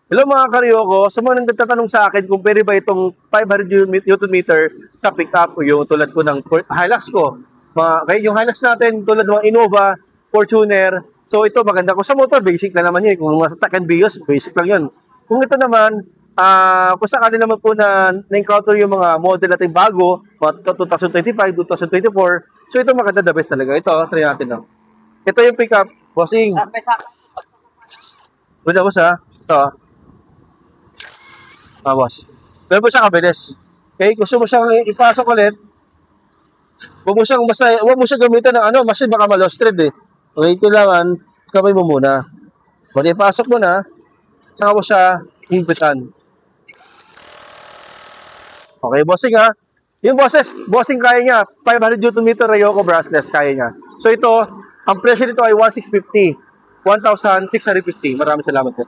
Hello mga karyoko, sa mga nagtatanong sa akin kung pwede ba itong 500 Newton meter sa pickup o yung tulad ko ng Hilux ko. Kaya yung Hilux natin tulad ng Innova, Fortuner, so ito maganda ko sa motor, basic na naman yun. Kung sa second BIOS, basic lang yun. Kung ito naman, kung sakali naman po na-encounter yung mga model natin bago, 2025, 2024, so ito maganda, the best talaga. Ito, try natin lang. Ito yung pickup, bossing. Wala boss ha, ito. Boss. Pero po siya kabilis. Okay, gusto mo siyang ipasok ulit, huwag mo siyang gamitan ng machine, baka ma-lost thread eh. Okay, kailangan kamay mo muna. Kung ipasok mo na, saka mo siya higpitan. Okay, bossing ha. Yung bossing kaya niya, 500 Newton meter Ryoko brushless, kaya niya. So ito, ang presyo nito ay 1,650. 1,650. Maraming salamat po.